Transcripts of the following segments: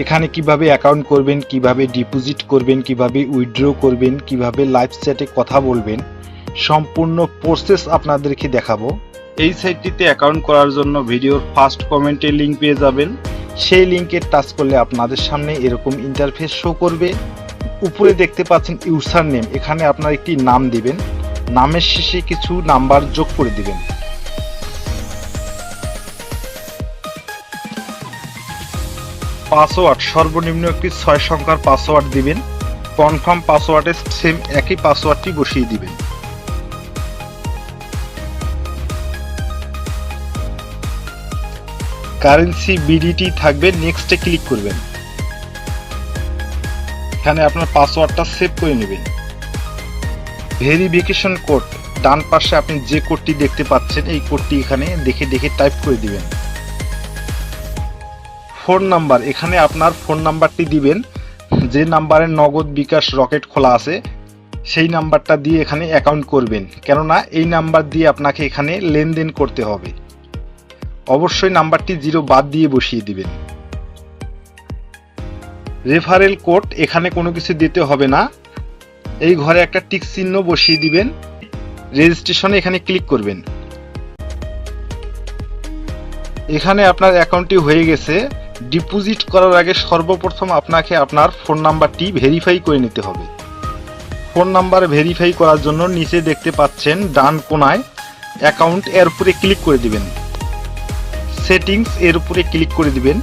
এখানে কিভাবে অ্যাকাউন্ট করবেন, কিভাবে ডিপোজিট করবেন, কিভাবে উইথড্র করবেন, কিভাবে লাইভ চ্যাটে কথা বলবেন, সম্পূর্ণ প্রসেস আপনাদেরকে দেখাবো। এই সাইটটিতে অ্যাকাউন্ট করার জন্য ভিডিওর ফার্স্ট কমেন্টে লিঙ্ক পেয়ে যাবেন। সেই লিঙ্কে টাচ করলে আপনাদের সামনে এরকম ইন্টারফেস শো করবে। উপরে দেখতে পাচ্ছেন ইউজার নেম, এখানে আপনার একটি নাম দিবেন, নামের শেষে কিছু নাম্বার যোগ করে দিবেন। পাসওয়ার্ড সর্বনিম্ন একটি 6 সংখ্যার পাসওয়ার্ড দিবেন। কনফার্ম পাসওয়ার্ডে সেম একই পাসওয়ার্ডটি বসিয়ে দিবেন। কারেন্সি বিডিটি থাকবে, নেক্সটে ক্লিক করবেন। এখানে আপনার পাসওয়ার্ডটা সেভ করে নেবেন। ভেরিফিকেশন কোড ডান পাশে আপনি যে কোডটি দেখতে পাচ্ছেন এই কোডটি এখানে দেখে টাইপ করে দিবেন। ফোন নাম্বার, এখানে আপনার ফোন নাম্বারটি দিবেন, যে নাম্বারে নগদ বিকাশ রকেট খোলা আছে সেই নাম্বারটা দিয়ে এখানে অ্যাকাউন্ট করবেন, কেননা এই নাম্বার দিয়ে আপনাকে এখানে লেনদেন করতে হবে। অবশ্যই নাম্বারটি 0 বাদ দিয়ে বসিয়ে দিবেন। রেফারেল কোড, এখানে কোনো কিছু দিতে হবে না, এই ঘরে একটা টিক চিহ্ন বসিয়ে দিবেন। রেজিস্ট্রেশনে এখানে ক্লিক করবেন। এখানে আপনার অ্যাকাউন্টটি হয়ে গেছে। ডিপোজিট করার আগে সর্বপ্রথম আপনাকে আপনার ফোন নাম্বারটি ভেরিফাই করে নিতে হবে। ফোন নাম্বার ভেরিফাই করার জন্য নিচে দেখতে পাচ্ছেন ডান কোনায় অ্যাকাউন্ট, এর উপরে ক্লিক করে দিবেন। সেটিংস, এর উপরে ক্লিক করে দিবেন।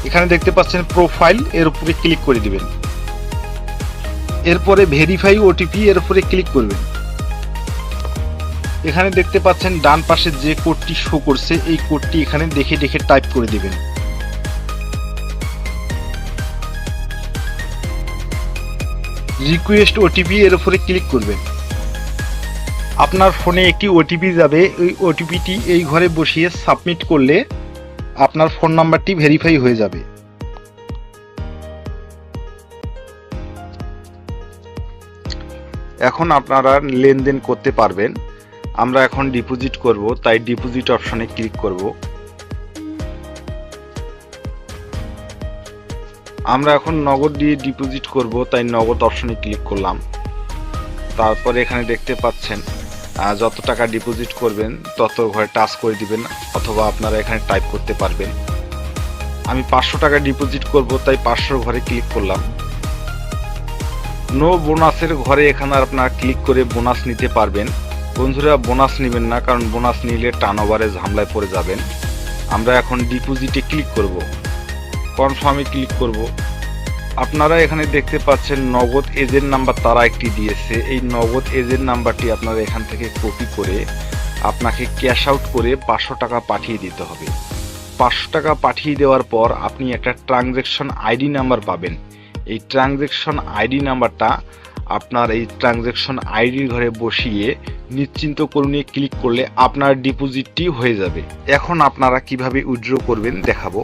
এখানে দেখতে পাচ্ছেন প্রোফাইল, এর উপরে ক্লিক করে দিবেন। এরপরে ভেরিফাই ওটিপি, এর উপরে ক্লিক করবেন। এখানে দেখতে পাচ্ছেন ডান পাশে যে কোডটি শো করছে এই কোডটি এখানে দেখে টাইপ করে দিবেন। রিকোয়েস্ট ওটিপি, এর উপরে ক্লিক করবেন। আপনার ফোনে একটি ওটিপি যাবে, ওই ওটিপিটি এই ঘরে বসিয়ে সাবমিট করলে আপনার ফোন নাম্বারটি ভেরিফাই হয়ে যাবে। এখন আপনারা লেনদেন করতে পারবেন। আমরা এখন ডিপোজিট করব, তাই ডিপোজিট অপশনে ক্লিক করব। আমরা এখন নগদ দিয়ে ডিপোজিট করব, তাই নগদ অপশনে ক্লিক করলাম। তারপরে এখানে দেখতে পাচ্ছেন যত টাকা ডিপোজিট করবেন তত ঘরে টাচ করে দিবেন, অথবা আপনারা এখানে টাইপ করতে পারবেন। আমি 500 টাকা ডিপোজিট করব, তাই 500 ঘরে ক্লিক করলাম। নো বোনাসের ঘরে এখানে আপনারা ক্লিক করে বোনাস নিতে পারবেন। বন্ধুরা, বোনাস নেবেন না, কারণ বোনাস নিলে টার্নওভারে ঝামেলায় পড়ে যাবেন। আমরা এখন ডিপোজিটে ক্লিক করব, কনফার্মে ক্লিক করব। আপনারা এখানে দেখতে পাচ্ছেন নগদ এজেন্ট নাম্বার তারা একটি দিয়েছে। এই নগদ এজেন্ট নাম্বারটি আপনারা এখান থেকে কপি করে আপনাকে ক্যাশ আউট করে 500 টাকা পাঠিয়ে দিতে হবে। 500 টাকা পাঠিয়ে দেওয়ার পর আপনি একটা ট্রানজ্যাকশন আইডি নাম্বার পাবেন। এই ট্রানজ্যাকশন আইডি নাম্বারটা আপনার এই ট্রানজ্যাকশন আইডির ঘরে বসিয়ে নিশ্চিন্ত করুণে ক্লিক করলে আপনার ডিপোজিটটি হয়ে যাবে। এখন আপনারা কিভাবে উইথড্র করবেন দেখাবো।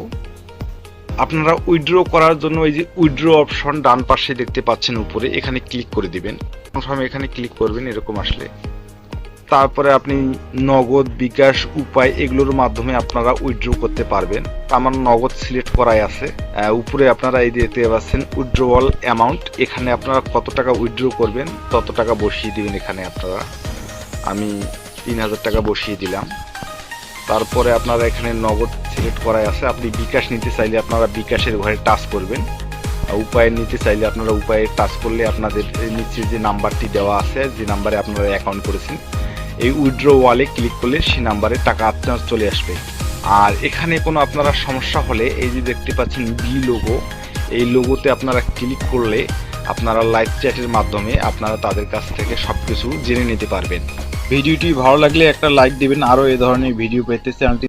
আপনারা উইথড্র করার জন্য এই যে উইথড্র অপশন ডান পাশে দেখতে পাচ্ছেন উপরে, এখানে ক্লিক করে দিবেন। কনফার্ম এখানে ক্লিক করবেন, এরকম আসলে তারপরে আপনি নগদ, বিকাশ, উপায় এগুলোর মাধ্যমে আপনারা উইথড্র করতে পারবেন। আমার নগদ সিলেক্ট করাই আছে। উপরে আপনারা এই দেখতে পাচ্ছেন উইথড্রওয়াল অ্যামাউন্ট, এখানে আপনারা কত টাকা উইথড্র করবেন তত টাকা বসিয়ে দিবেন। এখানে আপনারা, আমি 3000 টাকা বসিয়ে দিলাম। তারপরে আপনারা এখানে নগদ সিলেক্ট করাই আছে। আপনি বিকাশ নিতে চাইলে আপনারা বিকাশের ঘরে টাচ করবেন, উপায় নিতে চাইলে আপনারা উপায়ে টাচ করলে আপনাদের নিচে যে নাম্বারটি দেওয়া আছে, যে নাম্বারে আপনারা অ্যাকাউন্ট করেছেন, এই উইথড্র ওয়ালে ক্লিক করলে সেই নাম্বারে টাকা আপনার চলে আসবে। আর এখানে কোনো আপনারা সমস্যা হলে এই যে দেখতে পাচ্ছেন বি লোগো, এই লোগোতে আপনারা ক্লিক করলে আপনারা লাইভ চ্যাটের মাধ্যমে আপনারা তাদের কাছ থেকে সবকিছু জেনে নিতে পারবেন। ভিডিওটি ভালো লাগলে একটা লাইক দিবেন। আরও এই ধরনের ভিডিও পেতে চ্যানেলটি